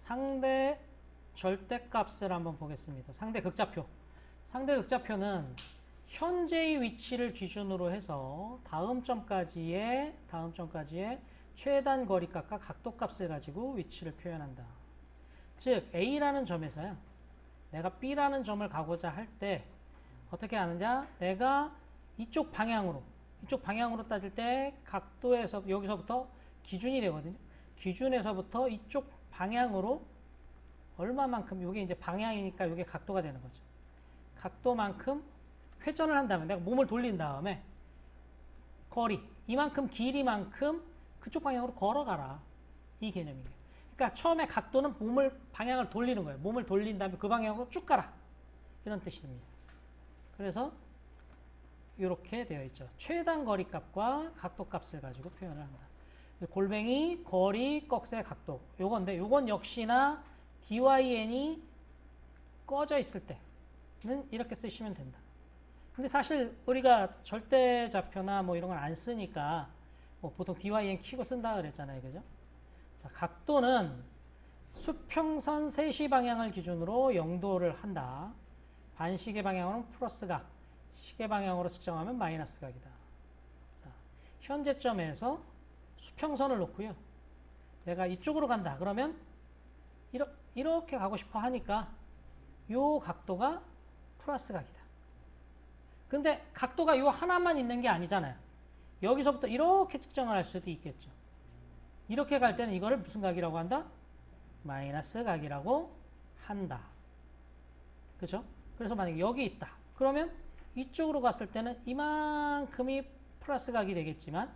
상대 절대값을 한번 보겠습니다. 상대 극좌표. 상대 극좌표는 현재의 위치를 기준으로 해서 다음 점까지의 최단 거리값과 각도값을 가지고 위치를 표현한다. 즉 A라는 점에서요. 내가 B라는 점을 가고자 할 때 어떻게 하느냐? 내가 이쪽 방향으로 따질 때 각도에서 여기서부터 기준이 되거든요. 기준에서부터 이쪽 방향으로 얼마만큼, 이게 이제 방향이니까 이게 각도가 되는 거죠. 각도만큼 회전을 한다면 내가 몸을 돌린 다음에 거리, 이만큼 길이만큼 그쪽 방향으로 걸어가라. 이 개념이에요. 그러니까 처음에 각도는 방향을 돌리는 거예요. 몸을 돌린 다음에 그 방향으로 쭉 가라. 이런 뜻입니다. 그래서 이렇게 되어 있죠. 최단 거리값과 각도값을 가지고 표현을 한다. 골뱅이, 거리, 꺽쇠, 각도. 요건데 요건 역시나 dyn이 꺼져 있을 때는 이렇게 쓰시면 된다. 근데 사실 우리가 절대좌표나 뭐 이런 걸 안 쓰니까 뭐 보통 dyn 키고 쓴다 그랬잖아요. 그죠? 자, 각도는 수평선 세시 방향을 기준으로 0도를 한다. 반시계 방향으로는 플러스각, 시계 방향으로 측정하면 마이너스각이다. 자, 현재점에서 수평선을 놓고요. 내가 이쪽으로 간다. 그러면 이렇게 가고 싶어 하니까 요 각도가 플러스각이다. 근데 각도가 요 하나만 있는 게 아니잖아요. 여기서부터 이렇게 측정을 할 수도 있겠죠. 이렇게 갈 때는 이거를 무슨 각이라고 한다? 마이너스 각이라고 한다. 그죠? 그래서 만약에 여기 있다. 그러면 이쪽으로 갔을 때는 이만큼이 플러스 각이 되겠지만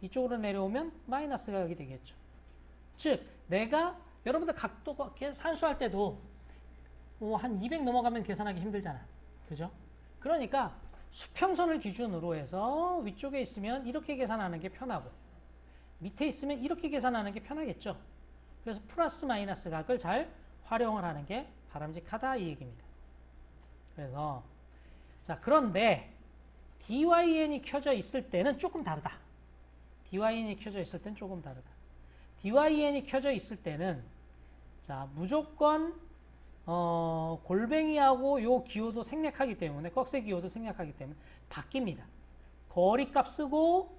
이쪽으로 내려오면 마이너스 각이 되겠죠. 즉 내가 여러분들 각도 산수할 때도 뭐 한 200 넘어가면 계산하기 힘들잖아. 그죠? 그러니까 수평선을 기준으로 해서 위쪽에 있으면 이렇게 계산하는 게 편하고 밑에 있으면 이렇게 계산하는 게 편하겠죠. 그래서 플러스 마이너스 각을 잘 활용을 하는 게 바람직하다 이 얘기입니다. 그래서 자 그런데 dyn이 켜져 있을 때는 조금 다르다. dyn이 켜져 있을 때는 조금 다르다. dyn이 켜져 있을 때는 자 무조건 골뱅이하고 요 기호도 생략하기 때문에 꺽쇠 기호도 생략하기 때문에 바뀝니다. 거리값 쓰고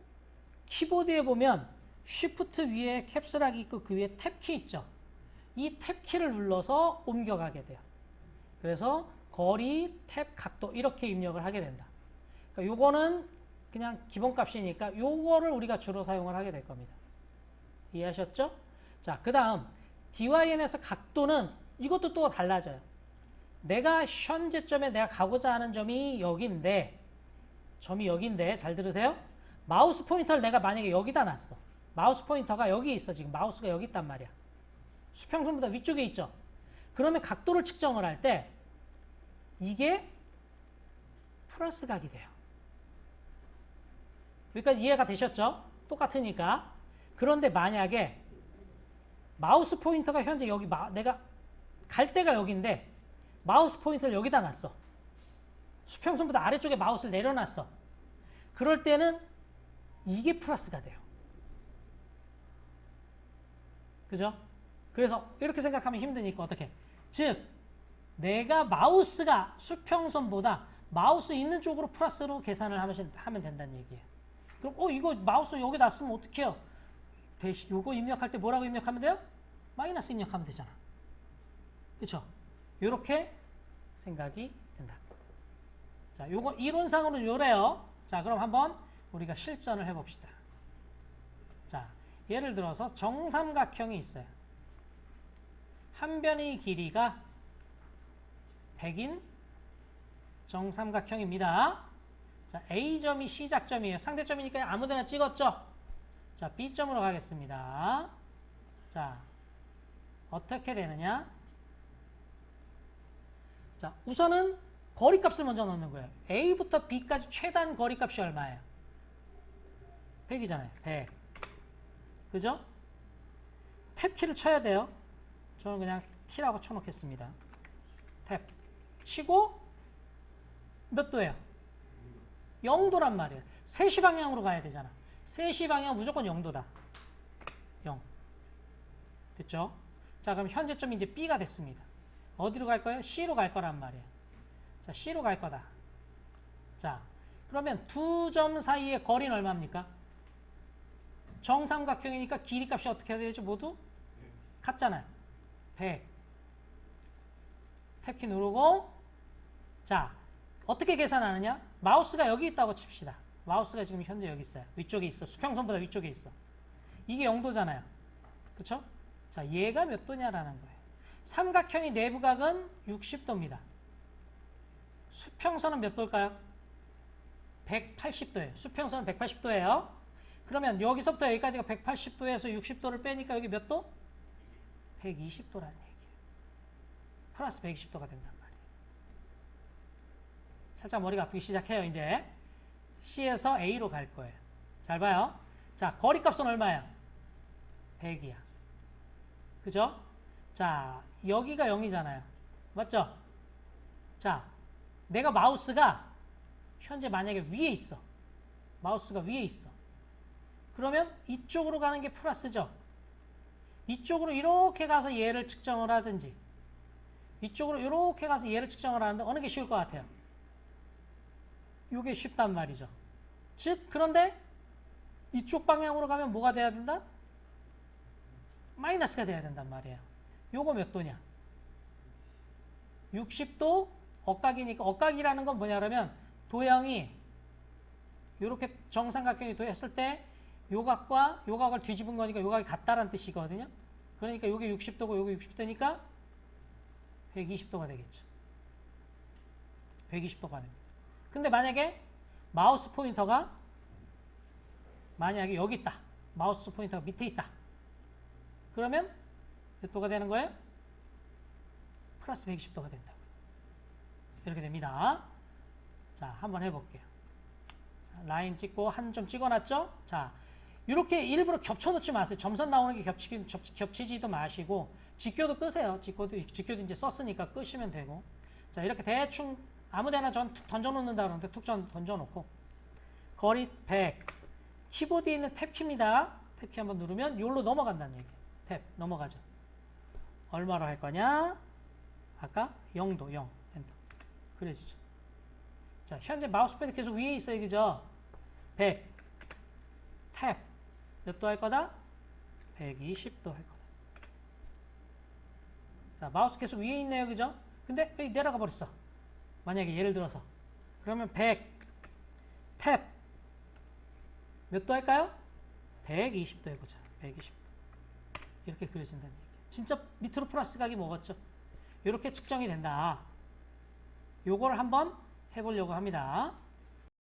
키보드에 보면 쉬프트 위에 캡슐하기 있고 그 위에 탭키 있죠. 이 탭키를 눌러서 옮겨가게 돼요. 그래서 거리, 탭, 각도 이렇게 입력을 하게 된다. 그러니까 요거는 그냥 기본값이니까 요거를 우리가 주로 사용을 하게 될 겁니다. 이해하셨죠? 자, 그 다음 dyn에서 각도는 이것도 또 달라져요. 내가 현재점에 내가 가고자 하는 점이 여기인데 잘 들으세요. 마우스 포인터를 내가 만약에 여기다 놨어. 마우스 포인터가 여기 있어. 지금 마우스가 여기 있단 말이야. 수평선보다 위쪽에 있죠. 그러면 각도를 측정을 할 때 이게 플러스 각이 돼요. 여기까지 이해가 되셨죠? 똑같으니까. 그런데 만약에 마우스 포인터가 현재 여기 내가 갈 데가 여기인데 마우스 포인터를 여기다 놨어. 수평선보다 아래쪽에 마우스를 내려놨어. 그럴 때는 이게 플러스가 돼요. 그죠? 그래서 이렇게 생각하면 힘드니까 어떻게? 즉 내가 마우스가 수평선보다 마우스 있는 쪽으로 플러스로 계산을 하면 된다는 얘기예요. 그럼 이거 마우스 여기 놨으면 어떡해요? 대신 요거 입력할 때 뭐라고 입력하면 돼요? 마이너스 입력하면 되잖아. 그쵸? 요렇게 생각이 된다. 자, 요거 이론상으로는 요래요. 자, 그럼 한번 우리가 실전을 해봅시다. 자, 예를 들어서 정삼각형이 있어요. 한 변의 길이가 100인 정삼각형입니다. 자, A점이 시작점이에요. 상대점이니까 아무데나 찍었죠? 자, B점으로 가겠습니다. 자, 어떻게 되느냐? 자, 우선은 거리값을 먼저 넣는 거예요. A부터 B까지 최단 거리값이 얼마예요? 100이잖아요. 100. 그죠? 탭키를 쳐야 돼요. 저는 그냥 T라고 쳐놓겠습니다. 탭. 치고 몇 도예요? 0도란 말이에요. 3시 방향으로 가야 되잖아. 3시 방향 무조건 0도다. 0. 됐죠? 자, 그럼 현재점이 이제 B가 됐습니다. 어디로 갈 거예요? C로 갈 거란 말이에요. 자, C로 갈 거다. 자, 그러면 두 점 사이의 거리는 얼마입니까? 정삼각형이니까 길이 값이 어떻게 해야 되죠? 모두 같잖아요. 100. 탭키 누르고, 자, 어떻게 계산하느냐? 마우스가 여기 있다고 칩시다. 마우스가 지금 현재 여기 있어요. 위쪽에 있어. 수평선보다 위쪽에 있어. 이게 0도잖아요. 그쵸? 자, 얘가 몇 도냐라는 거예요. 삼각형의 내부각은 60도입니다. 수평선은 몇 도일까요? 180도예요. 수평선은 180도예요. 그러면 여기서부터 여기까지가 180도에서 60도를 빼니까 여기 몇 도? 120도라는 얘기예요. 플러스 120도가 된단 말이에요. 살짝 머리가 아프기 시작해요. 이제 C에서 A로 갈 거예요. 잘 봐요. 자, 거리값은 얼마야? 100이야. 그죠? 자, 여기가 0이잖아요. 맞죠? 자, 내가 마우스가 현재 만약에 위에 있어. 마우스가 위에 있어. 그러면 이쪽으로 가는 게 플러스죠. 이쪽으로 이렇게 가서 얘를 측정을 하든지 이쪽으로 이렇게 가서 얘를 측정을 하는데 어느 게 쉬울 것 같아요? 이게 쉽단 말이죠. 즉, 그런데 이쪽 방향으로 가면 뭐가 돼야 된다? 마이너스가 돼야 된단 말이에요. 요거 몇 도냐? 60도 억각이니까, 억각이라는 건 뭐냐 그러면 도형이 이렇게 정삼각형이 도했을 때 요각과 요각을 뒤집은 거니까 요각이 같다라는 뜻이거든요. 그러니까 요게 60도고 요게 60도니까 120도가 되겠죠. 120도가 됩니다. 근데 만약에 마우스 포인터가 만약에 여기 있다. 마우스 포인터가 밑에 있다. 그러면 몇 도가 되는 거예요? 플러스 120도가 된다. 이렇게 됩니다. 자, 한번 해볼게요. 자, 라인 찍고 한 점 찍어놨죠? 자, 이렇게 일부러 겹쳐놓지 마세요. 점선 나오는 게 겹치지도 마시고 직교도 끄세요. 직교도 이제 썼으니까 끄시면 되고. 자, 이렇게 대충 아무데나 전 툭 던져놓는다 그러는데 툭 던져놓고 거리 100. 키보드에 있는 탭키입니다. 탭키 한번 누르면 여기로 넘어간다는 얘기예요. 탭 넘어가죠. 얼마로 할 거냐? 아까 0도 0 엔터. 그래주죠. 자, 현재 마우스 패드 계속 위에 있어요. 그죠? 100 탭 몇 도 할 거다? 120도 할 거다. 자, 마우스 계속 위에 있네요. 그죠? 근데 여기 내려가 버렸어. 만약에 예를 들어서 그러면 100 탭 몇 도 할까요? 120도 해보자. 120도. 이렇게 그려진다는 얘기예요. 진짜 밑으로 플러스 각이 먹었죠. 이렇게 측정이 된다. 요거를 한번 해보려고 합니다.